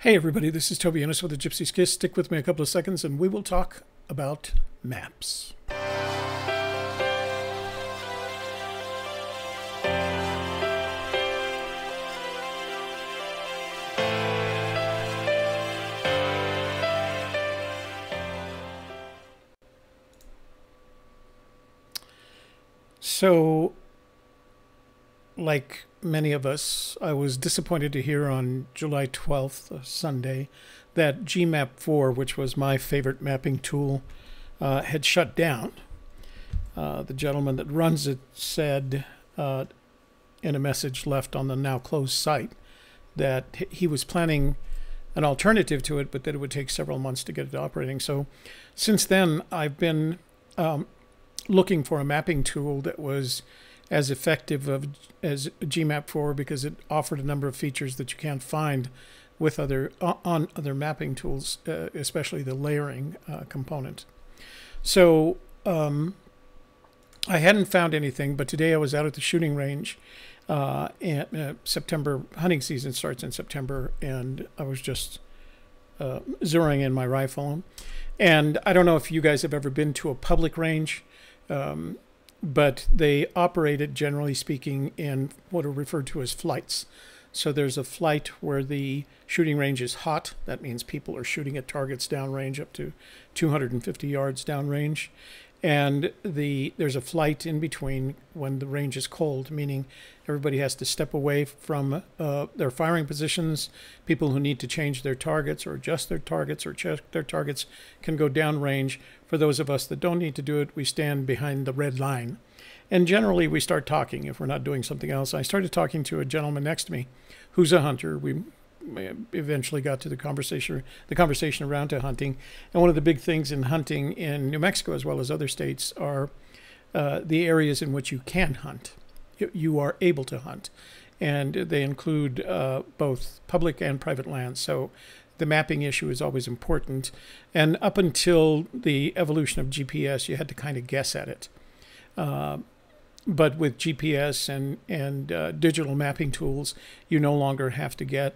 Hey everybody, this is Toby Ennis with the Gypsy Kiss. Stick with me a couple of seconds and we will talk about maps. So, like many of us, I was disappointed to hear on July 12th, Sunday, that GMap4, which was my favorite mapping tool, had shut down. The gentleman that runs it said in a message left on the now closed site that he was planning an alternative to it, but that it would take several months to get it operating. So since then, I've been looking for a mapping tool that was as effective as GMap4 because it offered a number of features that you can't find with other mapping tools, especially the layering component. So I hadn't found anything, but today I was out at the shooting range. And September hunting season starts in September, and I was just zeroing in my rifle. And I don't know if you guys have ever been to a public range. But they operated, generally speaking, in what are referred to as flights. So there's a flight where the shooting range is hot. That means people are shooting at targets downrange up to 250 yards downrange. And there's a flight in between when the range is cold, meaning everybody has to step away from their firing positions. People who need to change their targets or adjust their targets or check their targets can go downrange. For those of us that don't need to do it, we stand behind the red line. And generally, we start talking if we're not doing something else. I started talking to a gentleman next to me who's a hunter. We eventually got to the conversation around to hunting. And one of the big things in hunting in New Mexico, as well as other states, are the areas in which you can hunt. You are able to hunt. And they include both public and private lands. So the mapping issue is always important. And up until the evolution of GPS, you had to kind of guess at it. But with GPS and digital mapping tools, you no longer have to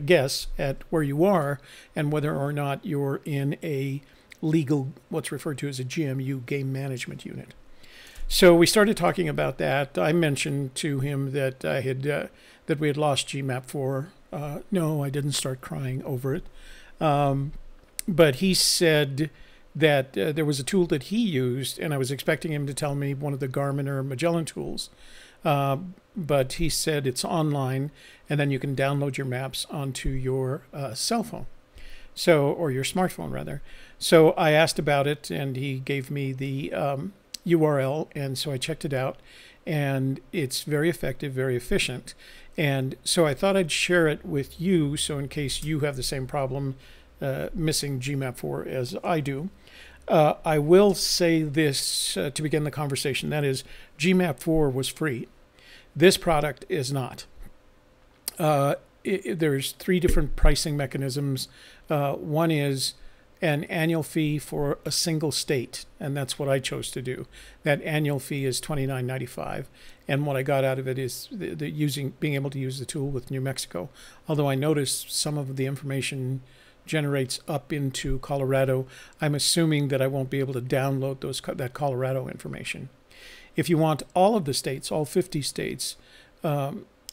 guess at where you are and whether or not you're in a legal, what's referred to as a GMU, game management unit. So we started talking about that. I mentioned to him that that we had lost GMap4. No, I didn't start crying over it. But he said that there was a tool that he used, and I was expecting him to tell me one of the Garmin or Magellan tools. But he said it's online, and then you can download your maps onto your cell phone, or your smartphone, rather. So I asked about it, and he gave me the URL, and so I checked it out, and it's very effective, very efficient. And so I thought I'd share it with you, so in case you have the same problem missing GMap4 as I do. I will say this to begin the conversation, that is, GMap4 was free. This product is not. There's three different pricing mechanisms. One is an annual fee for a single state, and that's what I chose to do. That annual fee is $29.95, and what I got out of it is being able to use the tool with New Mexico. Although I noticed some of the information generates up into Colorado, I'm assuming that I won't be able to download that Colorado information. If you want all of the states, all 50 states,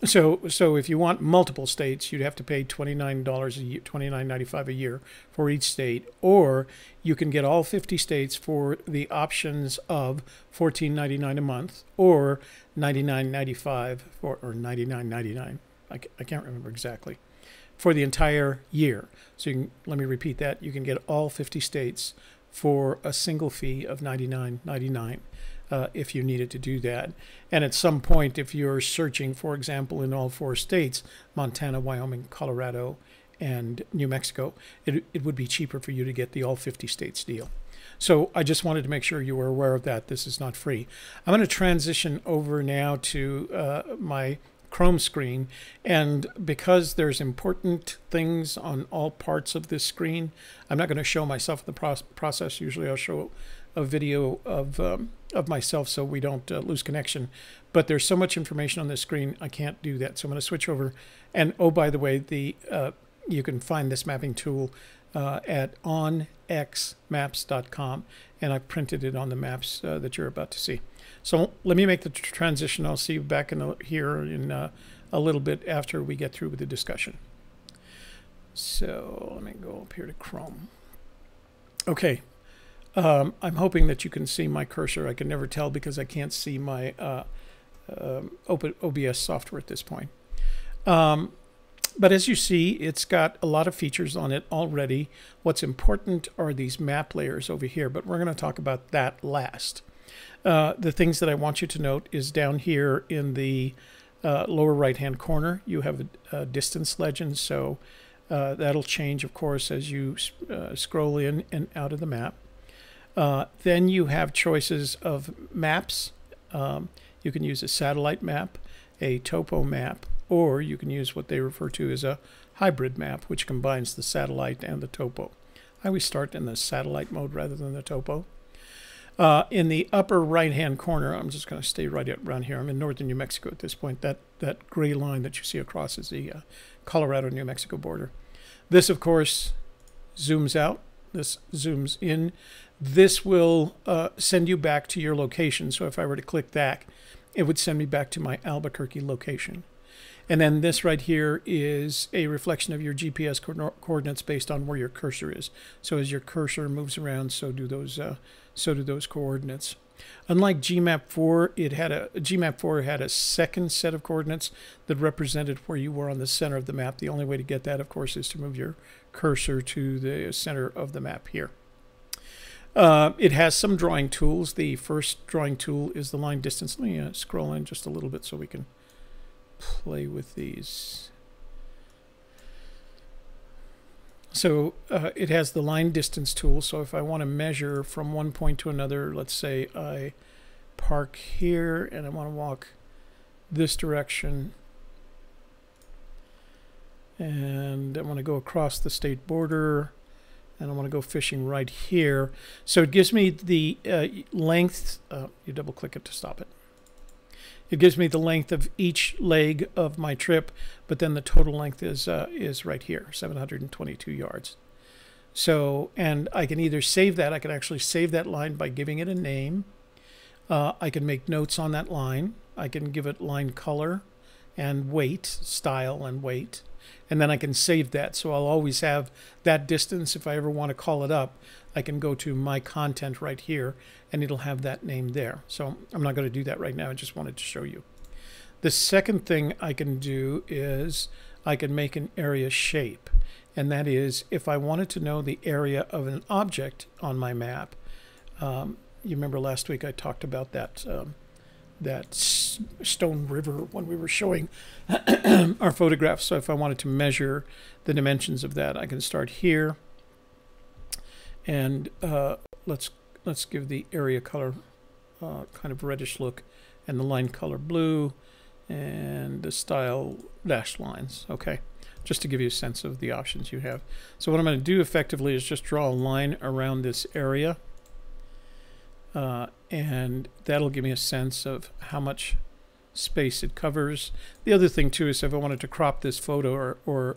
so if you want multiple states, you'd have to pay $29 a year, $29.95 a year for each state, or you can get all 50 states for the options of $14.99 a month or $99.95 or $99.99. I can't remember exactly, for the entire year. So let me repeat that. You can get all 50 states for a single fee of $99.99. If you needed to do that. And at some point, if you're searching, for example, in all 4 states, Montana, Wyoming, Colorado, and New Mexico, it would be cheaper for you to get the all 50 states deal. So I just wanted to make sure you were aware of that. This is not free. I'm going to transition over now to my Chrome screen, and because there's important things on all parts of this screen, I'm not going to show myself the process. Usually I'll show a video of myself so we don't lose connection, but there's so much information on this screen I can't do that, so I'm going to switch over. And oh, by the way, the you can find this mapping tool at onXmaps.com, and I've printed it on the maps that you're about to see. So let me make the transition. I'll see you back here in a little bit after we get through with the discussion. So let me go up here to Chrome. Okay, I'm hoping that you can see my cursor. I can never tell because I can't see my OBS software at this point. But as you see, it's got a lot of features on it already. What's important are these map layers over here, but we're going to talk about that last. The things that I want you to note is down here in the lower right-hand corner, you have a distance legend, so that'll change, of course, as you scroll in and out of the map. Then you have choices of maps. You can use a satellite map, a topo map, or you can use what they refer to as a hybrid map, which combines the satellite and the topo. I always start in the satellite mode rather than the topo. In the upper right-hand corner, I'm just going to stay right around here. I'm in northern New Mexico at this point. That gray line that you see across is the Colorado-New Mexico border. This, of course, zooms out. This zooms in. This will send you back to your location. So if I were to click that, it would send me back to my Albuquerque location. And then this right here is a reflection of your GPS coordinates based on where your cursor is. So as your cursor moves around, so do those coordinates. Unlike GMap4, GMap4 had a second set of coordinates that represented where you were on the center of the map. The only way to get that, of course, is to move your cursor to the center of the map here. It has some drawing tools. The first drawing tool is the line distance. Let me scroll in just a little bit so we can play with these. So it has the line distance tool. So if I want to measure from one point to another, let's say I park here and I want to walk this direction, and I want to go across the state border, and I want to go fishing right here. So it gives me the length. You double click it to stop it. It gives me the length of each leg of my trip, but then the total length is right here, 722 yards. So, and I can either save that. I can actually save that line by giving it a name. I can make notes on that line. I can give it line color and weight, style and weight. And then I can save that. So I'll always have that distance. If I ever want to call it up, I can go to my content right here and it'll have that name there. So I'm not going to do that right now. I just wanted to show you. The second thing I can do is I can make an area shape. And that is if I wanted to know the area of an object on my map. You remember last week I talked about that that stone river when we were showing our photographs. So if I wanted to measure the dimensions of that, I can start here, and let's give the area color kind of reddish look, and the line color blue, and the style dashed lines. Okay, just to give you a sense of the options you have. So what I'm going to do effectively is just draw a line around this area. And that'll give me a sense of how much space it covers. The other thing too is if I wanted to crop this photo or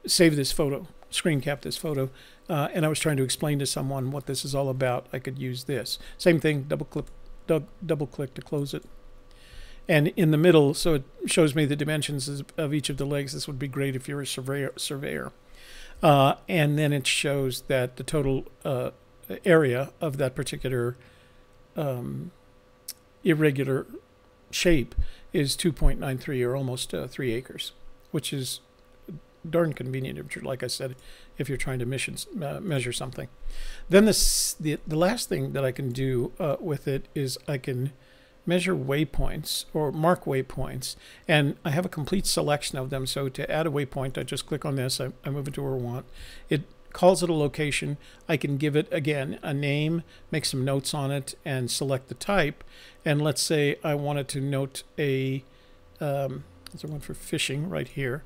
save this photo, screen cap this photo, and I was trying to explain to someone what this is all about, I could use this. Same thing, double click to close it. And in the middle, so it shows me the dimensions of each of the legs. This would be great if you're a surveyor. And then it shows that the total area of that particular irregular shape is 2.93 or almost 3 acres, which is darn convenient, if, like I said, if you're trying to measure something. Then the last thing that I can do with it is I can measure waypoints or mark waypoints, and I have a complete selection of them. So to add a waypoint, I just click on this, I move it to where I want. It calls it a location. I can give it, again, a name, make some notes on it, and select the type. And let's say I wanted to note there's one for fishing right here.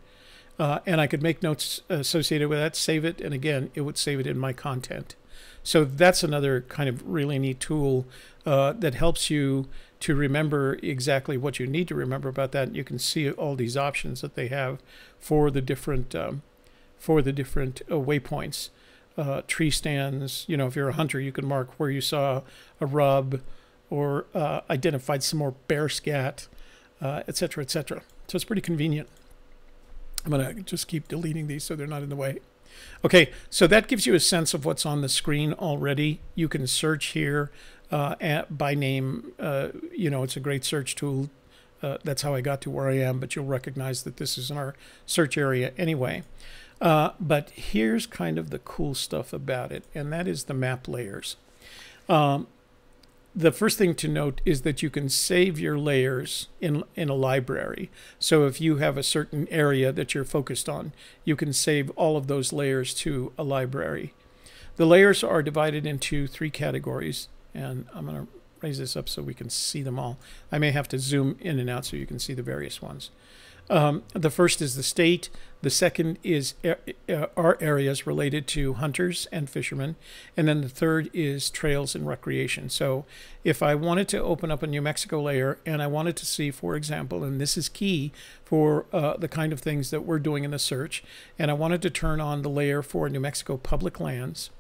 And I could make notes associated with that, save it, and again, it would save it in my content. So that's another kind of really neat tool that helps you to remember exactly what you need to remember about that. You can see all these options that they have for the different waypoints, tree stands. You know, if you're a hunter, you can mark where you saw a rub, or identified some more bear scat, et cetera, et cetera. So it's pretty convenient. I'm going to just keep deleting these so they're not in the way. Okay, so that gives you a sense of what's on the screen already. You can search here by name. You know, it's a great search tool. That's how I got to where I am, but you'll recognize that this is in our search area anyway. But here's kind of the cool stuff about it, and that is the map layers. The first thing to note is that you can save your layers in a library. So if you have a certain area that you're focused on, you can save all of those layers to a library. The layers are divided into 3 categories, and I'm going to raise this up so we can see them all. I may have to zoom in and out so you can see the various ones. The first is the state. The second is our areas related to hunters and fishermen. And then the third is trails and recreation. So if I wanted to open up a New Mexico layer and I wanted to see, for example, and this is key for the kind of things that we're doing in the search, and I wanted to turn on the layer for New Mexico public lands,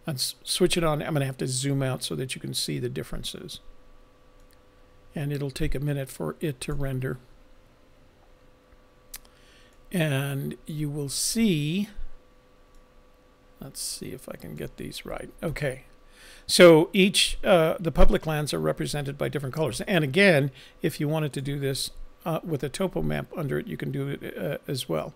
and switch it on. I'm going to have to zoom out so that you can see the differences. And it'll take a minute for it to render. And you will see, let's see if I can get these right. Okay, so each, the public lands are represented by different colors. And again, if you wanted to do this with a topo map under it, you can do it as well.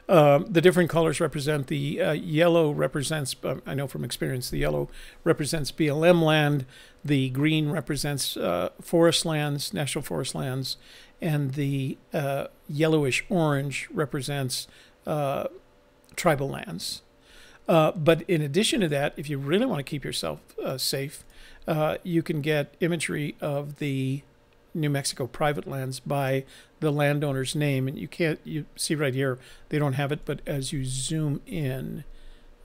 The different colors represent the yellow represents, I know from experience, the yellow represents BLM land, the green represents forest lands, national forest lands, and the yellowish orange represents tribal lands. But in addition to that, if you really want to keep yourself safe, you can get imagery of the New Mexico private lands by the landowner's name, and you see right here they don't have it, but as you zoom in,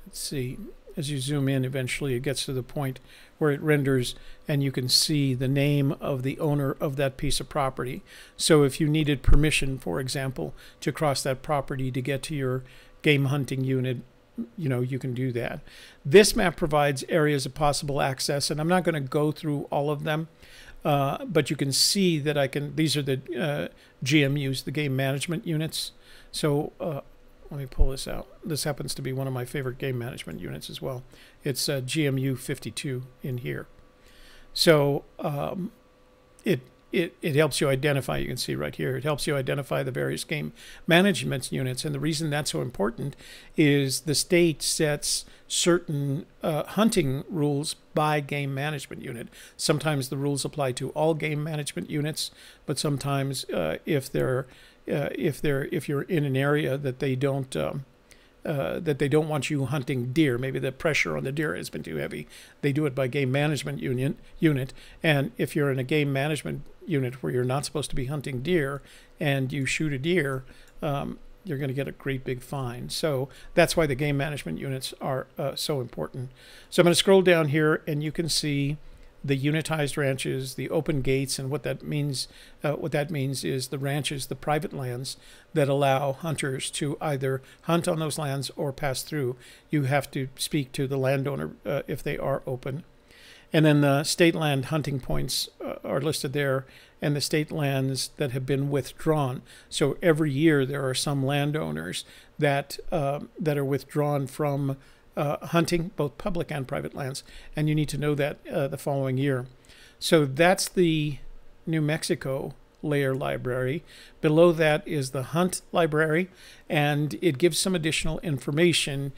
let's see, as you zoom in, eventually it gets to the point where it renders and you can see the name of the owner of that piece of property. So if you needed permission, for example, to cross that property to get to your game hunting unit, you know, you can do that. This map provides areas of possible access, and I'm not going to go through all of them. But you can see that these are the GMUs, the game management units. So let me pull this out. This happens to be one of my favorite game management units as well. It's GMU 52 in here. So it helps you identify, you can see right here, it helps you identify the various game management units. And the reason that's so important is the state sets certain hunting rules by game management unit. Sometimes the rules apply to all game management units, but sometimes if you're in an area that they don't want you hunting deer, maybe the pressure on the deer has been too heavy, they do it by game management unit. And if you're in a game management unit where you're not supposed to be hunting deer and you shoot a deer, you're going to get a great big fine. So that's why the game management units are so important. So I'm going to scroll down here and you can see the unitized ranches, the open gates, and what that means. What that means is the ranches, the private lands that allow hunters to either hunt on those lands or pass through. You have to speak to the landowner if they are open. And then the state land hunting points are listed there, and the state lands that have been withdrawn. So every year there are some landowners that are withdrawn from hunting, both public and private lands, and you need to know that the following year. So that's the New Mexico layer library. Below that is the hunt library, and it gives some additional information.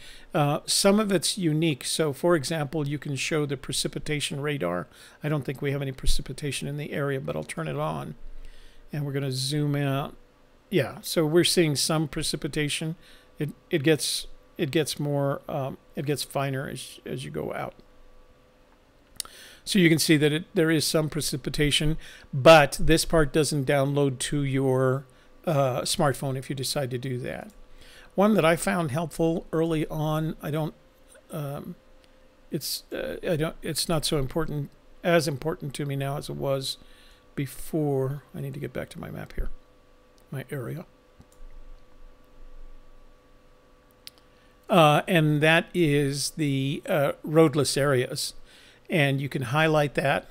Some of it's unique. So for example, you can show the precipitation radar. I don't think we have any precipitation in the area, but I'll turn it on and we're going to zoom out. Yeah, so we're seeing some precipitation. It gets more, it gets finer as you go out. So you can see that there is some precipitation, but this part doesn't download to your smartphone if you decide to do that. One that I found helpful early on, I don't it's not so important, as important to me now as it was before. I need to get back to my map here, my area. And that is the roadless areas. And you can highlight that,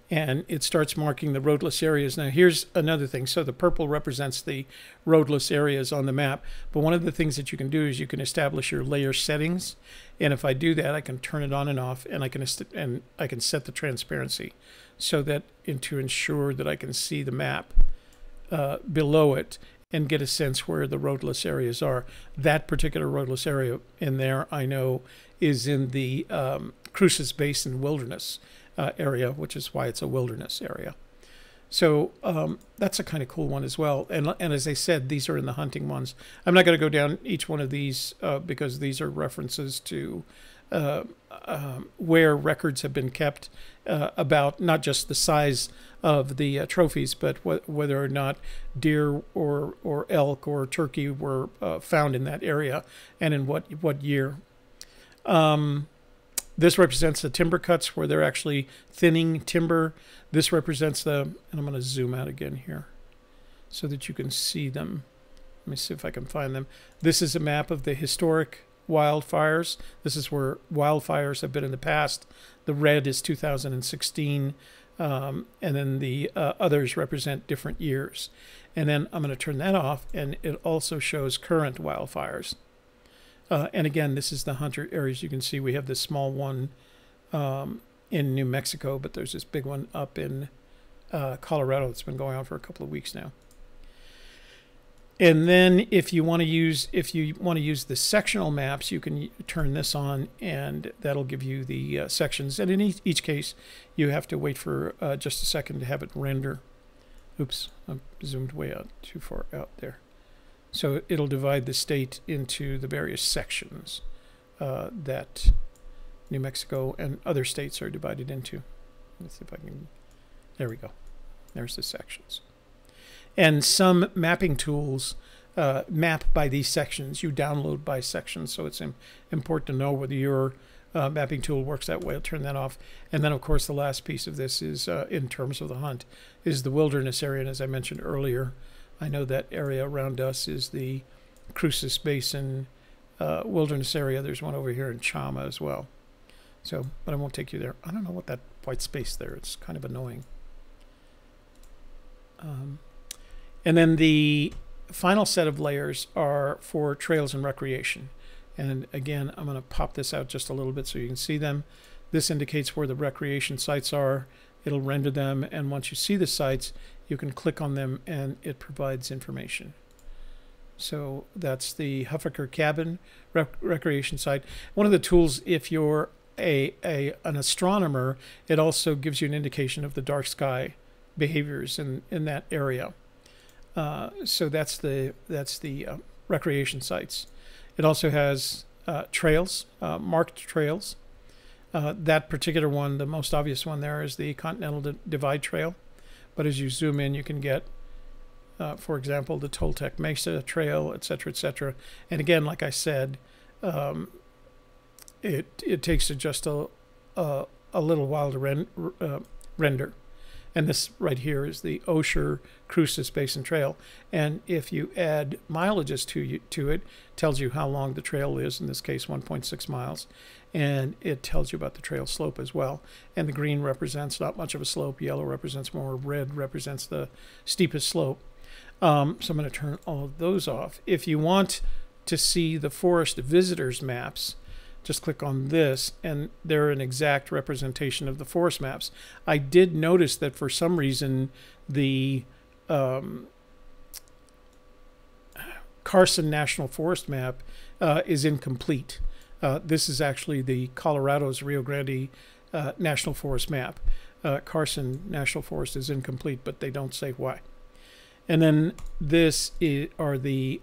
and it starts marking the roadless areas. Now, here's another thing. So the purple represents the roadless areas on the map. But one of the things that you can do is you can establish your layer settings. And if I do that, I can turn it on and off, and I can set the transparency so that to ensure that I can see the map below it and get a sense where the roadless areas are. That particular roadless area in there, I know, is in the Cruces Basin Wilderness area, which is why it's a wilderness area. So that's a kind of cool one as well. And as I said, these are in the hunting ones. I'm not going to go down each one of these because these are references to where records have been kept about not just the size of the trophies, but whether or not deer or elk or turkey were found in that area and in what year. This represents the timber cuts where they're actually thinning timber. This represents and I'm going to zoom out again here so that you can see them. Let me see if I can find them. This is a map of the historic wildfires. This is where wildfires have been in the past. The red is 2016, and then the others represent different years. And then I'm going to turn that off, and it also shows current wildfires. And again, this is the hunter areas. You can see we have this small one in New Mexico, but there's this big one up in Colorado that's been going on for a couple of weeks now. And then if you want to use the sectional maps, you can turn this on, and that'll give you the sections. And in each case, you have to wait for just a second to have it render. Oops, I'm zoomed way out, too far out there. So it'll divide the state into the various sections that New Mexico and other states are divided into. Let's see if I can. There we go. There's the sections. And some mapping tools map by these sections. You download by sections, so it's important to know whether your mapping tool works that way. I'll turn that off. And then, of course, the last piece of this is, in terms of the hunt, is the wilderness area. And as I mentioned earlier, I know that area around us is the Cruces Basin wilderness area. There's one over here in Chama as well. So, but I won't take you there. I don't know what that white space there. It's kind of annoying. And then the final set of layers are for trails and recreation. And again, I'm going to pop this out just a little bit so you can see them. This indicates where the recreation sites are. It'll render them, and once you see the sites, you can click on them and it provides information. So that's the Huffaker Cabin recreation site. One of the tools, if you're an astronomer, it also gives you an indication of the dark sky behaviors in that area. So that's the recreation sites. It also has trails, marked trails. That particular one, the most obvious one there, is the Continental Divide Trail. But as you zoom in, you can get, for example, the Toltec Mesa Trail, etc., etc. And again, like I said, it takes just a little while to render. And this right here is the Osher Cruces Basin Trail. And if you add mileages to it, tells you how long the trail is, in this case 1.6 miles. And it tells you about the trail slope as well. And the green represents not much of a slope, yellow represents more, red represents the steepest slope. So I'm going to turn all of those off. If you want to see the forest visitors maps, just click on this, and they're an exact representation of the forest maps. I did notice that for some reason the Carson National Forest map is incomplete. This is actually the Colorado's Rio Grande National Forest map. Carson National Forest is incomplete, but they don't say why. And then this are the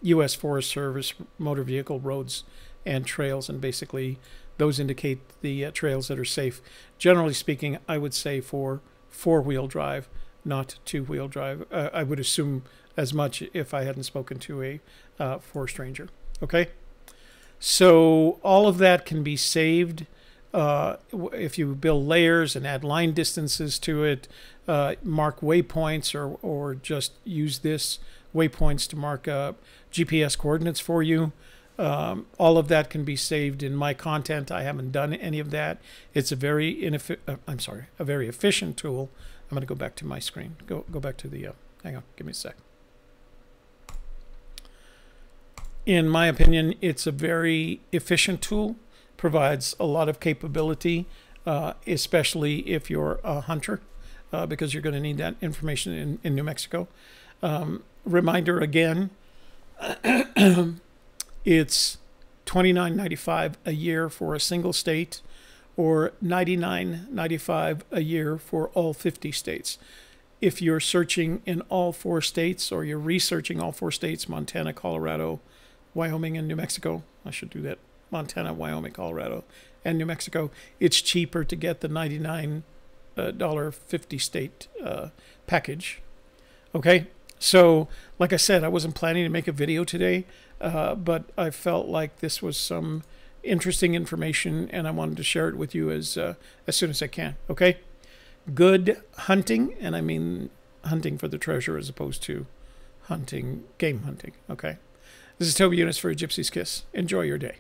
U.S. Forest Service motor vehicle roads and trails, and basically those indicate the trails that are safe. Generally speaking, I would say for four-wheel drive, not two-wheel drive. I would assume as much if I hadn't spoken to a forest ranger. Okay, so all of that can be saved If you build layers and add line distances to it, mark waypoints, or just use this waypoints to mark GPS coordinates for you. All of that can be saved in my content. I haven't done any of that. It's a very a very efficient tool. I'm going to go back to my screen. Go back to the. Hang on, give me a sec. In my opinion, it's a very efficient tool. Provides a lot of capability, especially if you're a hunter, because you're going to need that information in New Mexico. Reminder again, it's $29.95 a year for a single state, or $99.95 a year for all 50 states. If you're searching in all 4 states, or you're researching all 4 states, Montana, Colorado, Wyoming, and New Mexico, I should do that, Montana, Wyoming, Colorado, and New Mexico, it's cheaper to get the $99.50 state package. Okay, so like I said, I wasn't planning to make a video today, but I felt like this was some interesting information, and I wanted to share it with you as soon as I can. Okay, good hunting, and I mean hunting for the treasure as opposed to game hunting. Okay, this is Toby Eunice for A Gypsy's Kiss. Enjoy your day.